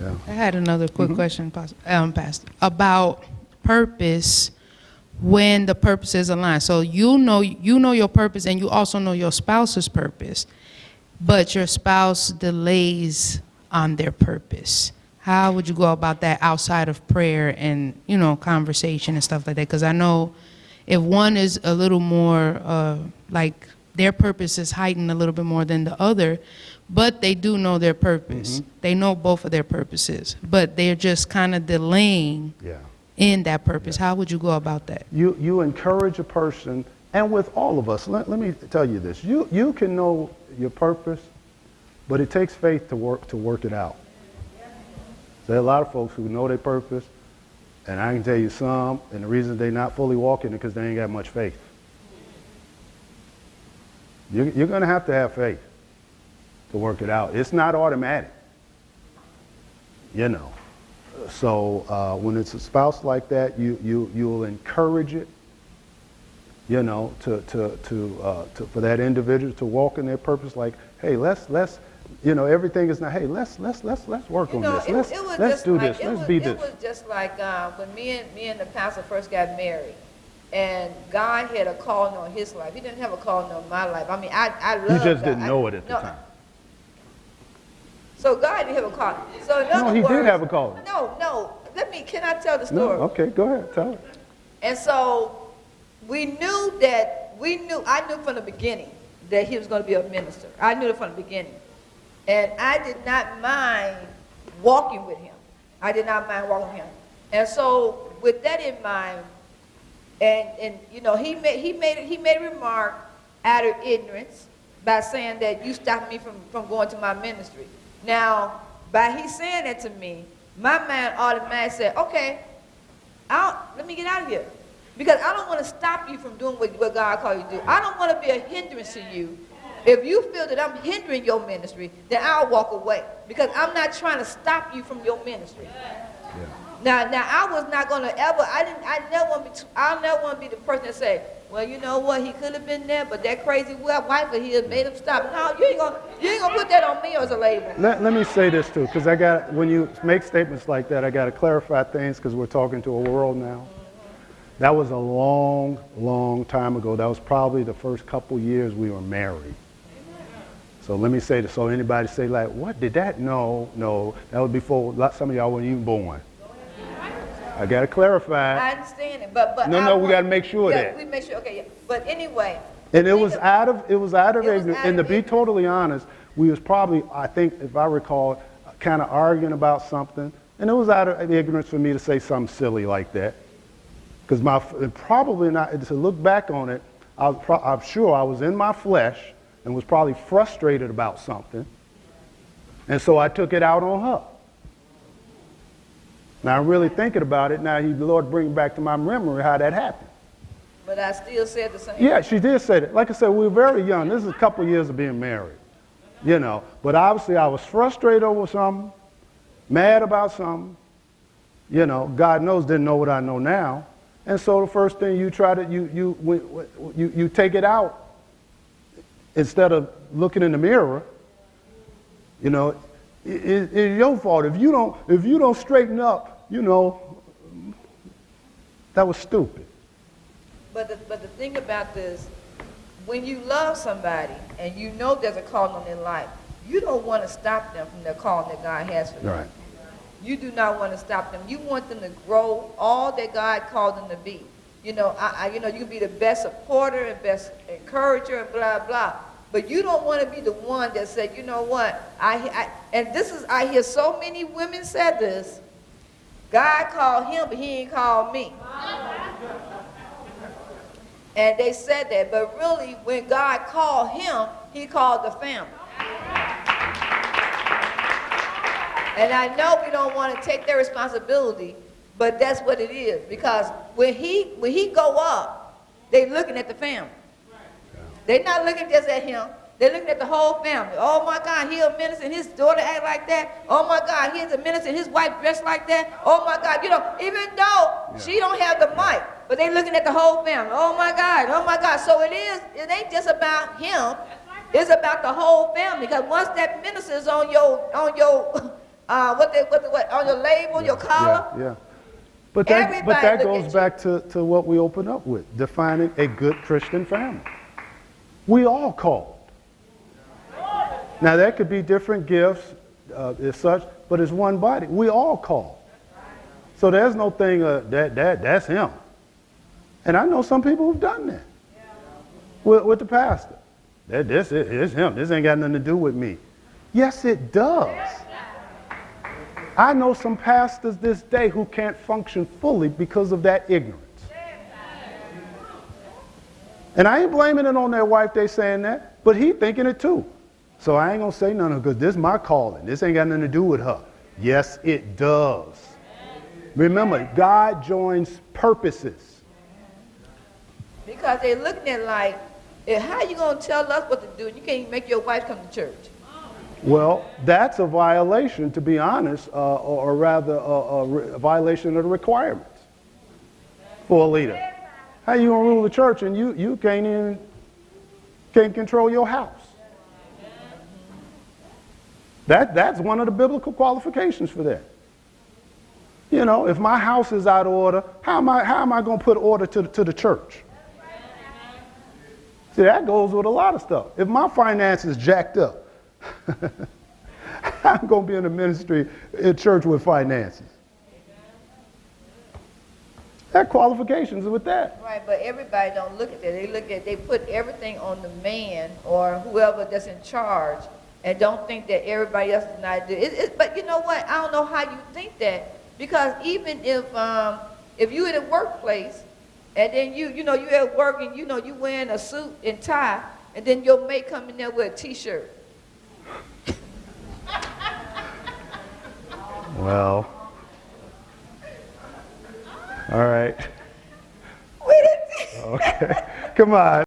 Yeah. I had another quick question, Pastor, about purpose when the purpose is aligned. So you know your purpose, and you also know your spouse's purpose, but your spouse delays on their purpose. How would you go about that outside of prayer and, conversation and stuff like that? Because I know if one is a little more, like their purpose is heightened a little bit more than the other, but they do know their purpose. They know both of their purposes, but they're just kind of delaying in that purpose. How would you go about that? You encourage a person, and with all of us, let me tell you this. You can know your purpose, but it takes faith to work it out. There are a lot of folks who know their purpose, and I can tell you some, and the reason they're not fully walking it because they ain't got much faith. You're going to have faith to work it out. It's not automatic, So when it's a spouse like that, you'll encourage it, for that individual to walk in their purpose. Like, hey, let's everything is not. Hey, let's work on this. Let's do this. Let's be this. It was just like when me and the pastor first got married, and God had a calling on his life. He didn't have a calling on my life. I mean, I love. You just didn't know it at the time. So God didn't have a calling. So in other he words, did have a calling. No. Can I tell the story? No, okay, go ahead, tell it. And so I knew from the beginning that he was going to be a minister. I knew it from the beginning. And I did not mind walking with him. And so with that in mind, and he made a remark out of ignorance by saying that you stopped me from going to my ministry. Now, by he saying that to me, my mind automatically said, okay, let me get out of here. Because I don't want to stop you from doing what God called you to do. I don't want to be a hindrance to you. If you feel that I'm hindering your ministry, then I'll walk away. Because I'm not trying to stop you from your ministry. Yeah. Now I was not going to ever, I never want to be the person that say, well, you know what, he could have been there, but that crazy wife of his made him stop. No, you ain't gonna put that on me as a label. Let me say this too, because when you make statements like that, I got to clarify things because we're talking to a world now. That was a long, long time ago. That was probably the first couple years we were married. So let me say this, so anybody say like, what did that? No, that was before some of y'all weren't even born. I got to clarify. I understand it, but no, we got to make sure that. We make sure, okay, yeah. But anyway. And it was out of ignorance. And to be totally honest, we was probably, I think, if I recall, kind of arguing about something. And it was out of ignorance for me to say something silly like that. Because probably not, to look back on it, I'm sure I was in my flesh and was probably frustrated about something. And so I took it out on her. Now I'm really thinking about it. Now the Lord bring back to my memory how that happened. But I still said the same. Yeah, she did say that. Like I said, we were very young. This is a couple of years of being married. But obviously I was frustrated over something, mad about something. God knows, didn't know what I know now. And so the first thing you try to, you take it out instead of looking in the mirror. It's your fault. If you don't straighten up, that was stupid. But the thing about this, when you love somebody and you know there's a calling on their life, you don't want to stop them from their calling that God has for them. Right. You do not want to stop them. You want them to grow all that God called them to be. You can be the best supporter and best encourager and blah blah. But you don't want to be the one that said, you know what, I hear so many women say this, God called him, but he ain't called me. And they said that, but really, when God called him, he called the family. And I know we don't want to take their responsibility, but that's what it is. Because when he go up, they looking at the family. They're not looking just at him. They're looking at the whole family. Oh my God, he a minister and his daughter act like that. Oh my God, he's a minister and his wife dressed like that. Oh my God, even though she don't have the mic, but they looking at the whole family. Oh my God. So it ain't just about him. It's about the whole family. Because once that minister is on your what on your label, your collar. Yeah. But that Everybody goes look back to what we opened up with, defining a good Christian family. We all called. Now, there could be different gifts as such, but it's one body. We all called. So there's no thing that's him. And I know some people who've done that with the pastor. This is him. This ain't got nothing to do with me. Yes, it does. I know some pastors this day who can't function fully because of that ignorance. And I ain't blaming it on their wife, they saying that, but he thinking it too. So I ain't gonna say nothing because this is my calling. This ain't got nothing to do with her. Yes, it does. Remember, God joins purposes. Because they're looking at like, how you gonna tell us what to do? You can't even make your wife come to church. Well, that's a violation, to be honest, or rather a violation of the requirements for a leader. How you gonna rule the church and you can't control your house? That's one of the biblical qualifications for that. You know, if my house is out of order, how am I going to put order to the church? See, that goes with a lot of stuff. If my finances jacked up, I'm going to be in a ministry in church with finances. That qualifications with that. Right, but everybody don't look at that. They put everything on the man or whoever that's in charge, and don't think that everybody else is not doing it. But you know what? I don't know how you think that, because even if you in a workplace and then you at work and you wearing a suit and tie, and then your mate come in there with a t-shirt. Well, all right. With a t-shirt. Okay, come on.